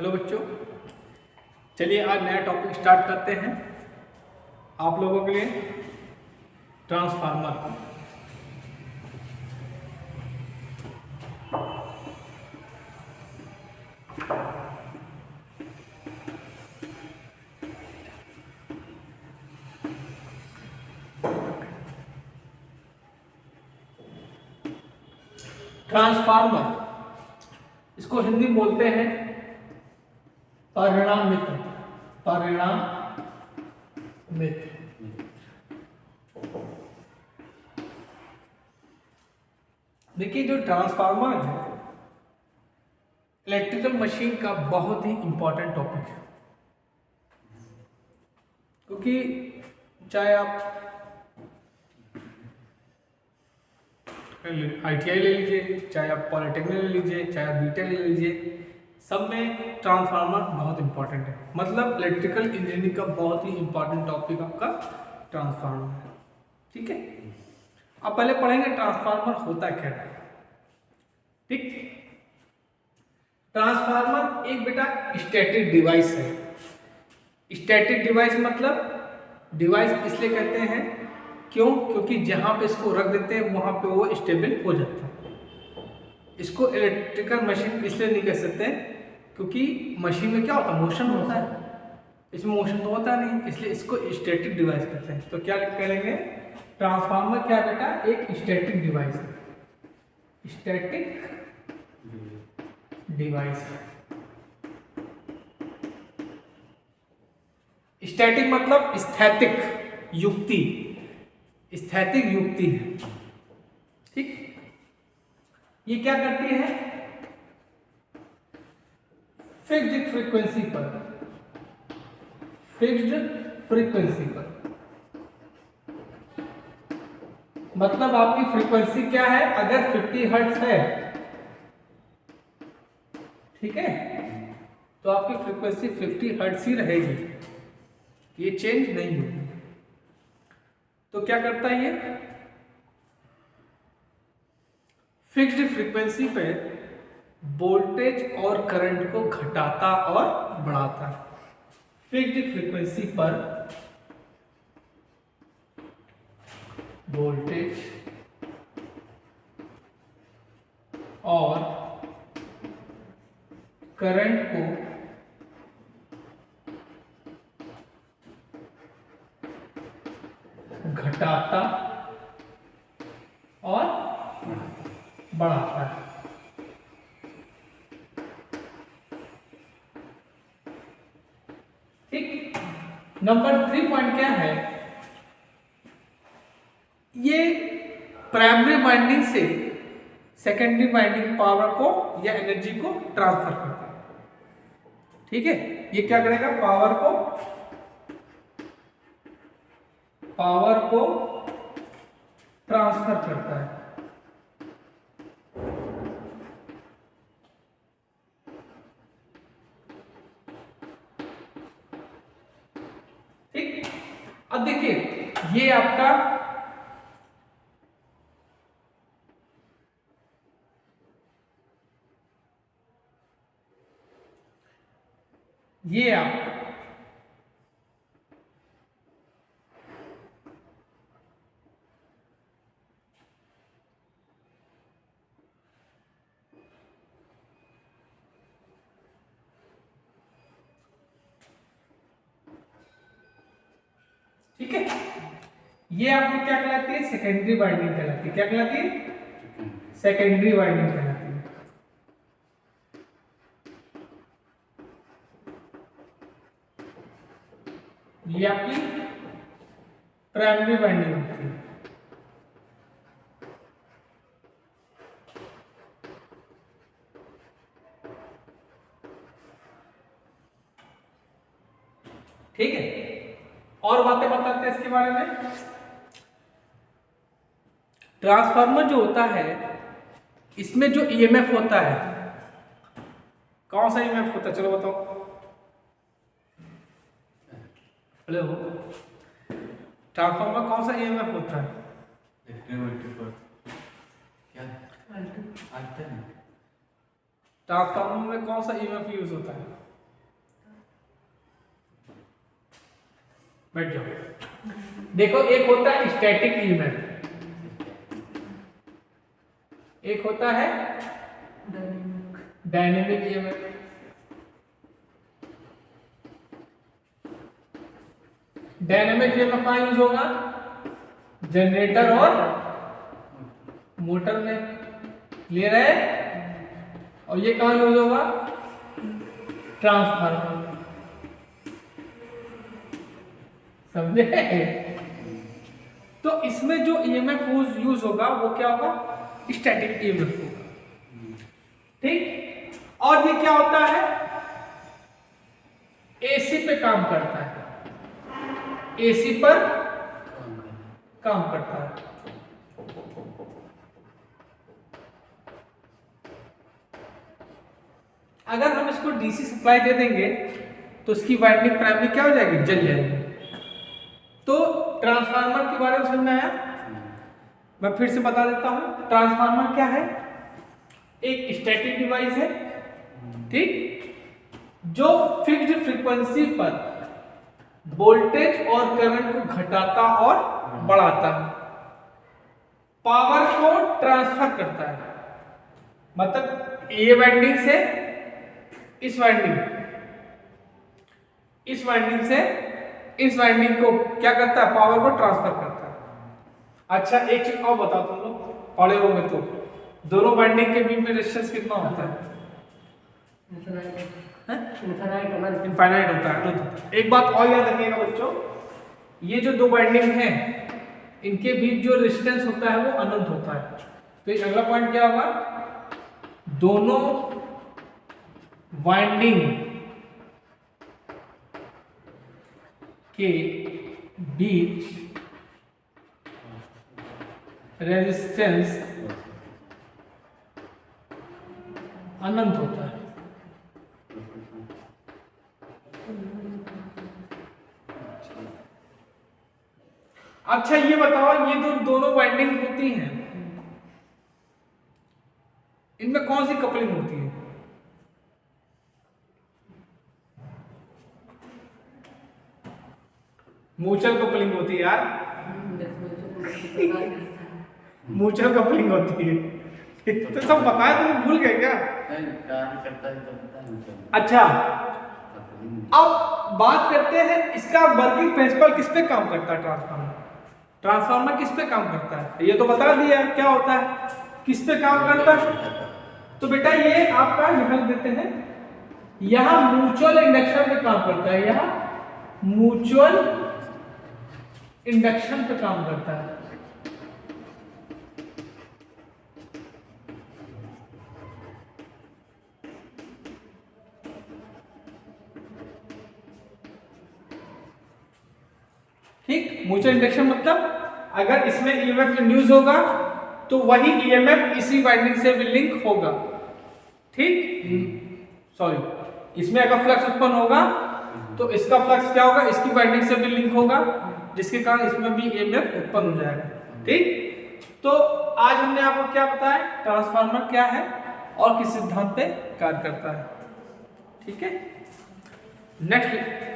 Hello बच्चों, चलिए आज नया टॉपिक स्टार्ट करते हैं आप लोगों के लिए। ट्रांसफार्मर। ट्रांसफार्मर इसको हिंदी में बोलते हैं परिणामित्र। परिणामित्र देखिए, जो ट्रांसफार्मर है इलेक्ट्रिकल मशीन का बहुत ही इंपॉर्टेंट टॉपिक है, क्योंकि चाहे आप ITI ले लीजिए, चाहे आप पॉलिटेक्निक ले लीजिए, चाहे आप बीटेक ले लीजिए, सब में ट्रांसफार्मर बहुत इंपॉर्टेंट है। मतलब इलेक्ट्रिकल इंजीनियरिंग का बहुत ही इंपॉर्टेंट टॉपिक आपका ट्रांसफार्मर है। ठीक है, अब पहले पढ़ेंगे ट्रांसफार्मर होता क्या है। ठीक, ट्रांसफार्मर एक बेटा स्टैटिक डिवाइस है। स्टैटिक डिवाइस मतलब डिवाइस इसलिए कहते हैं क्योंकि जहां पे इसको रख देते हैं वहां पे वो स्टेबल हो जाता है। इसको इलेक्ट्रिकल मशीन इसलिए नहीं कह सकते क्योंकि मशीन में क्या होता है, मोशन होता है, इसमें मोशन तो होता नहीं, इसलिए इसको स्टैटिक डिवाइस कहते हैं। तो क्या करेंगे, ट्रांसफार्मर क्या बेटा, एक स्टैटिक डिवाइस है। स्टैटिक डिवाइस है। स्टैटिक मतलब स्थैतिक युक्ति, स्थैतिक युक्ति है। ठीक, ये क्या करती है, फिक्स्ड फ्रीक्वेंसी पर, फिक्स्ड फ्रीक्वेंसी पर मतलब आपकी फ्रीक्वेंसी क्या है, अगर 50 हर्ट्ज है, ठीक है, तो आपकी फ्रीक्वेंसी 50 हर्ट्ज ही रहेगी, ये चेंज नहीं होगी। तो क्या करता है ये, फिक्स्ड फ्रीक्वेंसी पे वोल्टेज और करंट को घटाता और बढ़ाता है। फिक्स्ड फ्रीक्वेंसी पर वोल्टेज और करंट को घटाता और बढ़ाता है। ठीक, नंबर 3 पॉइंट क्या है, ये प्राइमरी वाइंडिंग से सेकेंडरी वाइंडिंग पावर को या एनर्जी को ट्रांसफर करता है। ठीक है, ये क्या करेगा, पावर को ट्रांसफर करता है। ठीक, अब देखिए ये आपका ये आपका ठीक है, ये आपकी क्या कहलाती है, सेकेंडरी वाइंडिंग कहलाती है। क्या कहलाती है, सेकेंडरी वाइंडिंग कहलाती है। ये आपकी प्राइमरी वाइंडिंग होती है। ठीक है, और बातें बताते हैं इसके बारे में। ट्रांसफार्मर जो होता है इसमें जो ईएमएफ होता है, कौन सा ईएमएफ होता है, चलो बताओ। हेलो, ट्रांसफार्मर कौन सा ईएमएफ होता है, ट्रांसफार्मर में कौन सा ईएमएफ यूज होता है, बैठ जाओ। देखो, एक होता है स्टैटिक ईएमएफ, एक होता है डायनेमिक ईएमएफ। डायनेमिक ईएमएफ कहाँ यूज होगा? जनरेटर और मोटर में, क्लियर है? और ये कहाँ यूज होगा? ट्रांसफार्मर में, समझे? तो इसमें जो ईएमएफ यूज होगा वो क्या होगा? स्टैटिक ईएमएफ होगा, ठीक। और ये क्या होता है? एसी पे काम करता है, एसी पर काम करता है। अगर हम इसको डीसी सप्लाई दे देंगे तो इसकी वाइंडिंग प्राइमरी क्या हो जाएगी? जल जाएगी। तो ट्रांसफार्मर के बारे में समझ में आया? मैं फिर से बता देता हूं, ट्रांसफार्मर क्या है? एक स्टैटिक डिवाइस है, ठीक, जो फिक्स्ड फ्रीक्वेंसी पर वोल्टेज और करंट को घटाता और बढ़ाता है, पावर को ट्रांसफर करता है। मतलब ये वाइंडिंग से इस वाइंडिंग, इस वाइंडिंग से इस वाइंडिंग को क्या करता है? पावर को ट्रांसफर करता है। अच्छा, एक चीज और बताओ, तुम लोग पढ़े होंगे तो, दोनों वाइंडिंग के बीच में रेजिस्टेंस कितना होता है? इनफाइनाइट होता है। एक बात और याद रखिएगा बच्चों, ये जो दो वाइंडिंग हैं इनके बीच जो रेजिस्टेंस होता है वो अनंत होता है। तो अगला पॉइंट क्या होगा? दोनों वाइंडिंग के बीच रेजिस्टेंस अनंत होता है। अच्छा, ये बताओ, ये जो दोनों वाइंडिंग होती हैं इनमें कौन सी कपलिंग होती है? म्यूचुअल कपलिंग होती है यार, म्यूचुअल कपलिंग होती है। तो सब बताया, तुम भूल गए क्या? अच्छा, अब बात करते हैं इसका वर्किंग प्रिंसिपल, किस पे काम करता है ट्रांसफार्मर? ट्रांसफार्मर किस पे काम करता है? ये तो बता दिया क्या होता है, किस पे काम करता है। तो बेटा ये आपका निकल देते हैं, यहां म्यूचुअल इंडक्शन पे काम करता है, यहां म्यूचुअल इंडक्शन पे काम करता है। ठीक, म्यूचुअल इंडक्शन मतलब अगर इसमें ईएमएफ इंड्यूस होगा तो वही ईएमएफ इसी वाइंडिंग से भी लिंक होगा, ठीक। सॉरी, इसमें अगर फ्लक्स उत्पन्न होगा तो इसका फ्लक्स क्या होगा? इसकी वाइंडिंग से भी लिंक होगा, जिसके कारण इसमें भी ईएमएफ उत्पन्न हो जाएगा, ठीक। तो आज हमने आपको क्या बताया, ट्रांसफार्मर क्या है और किस सिद्धांत पे कार्य करता है, ठीक है। नेक्स्ट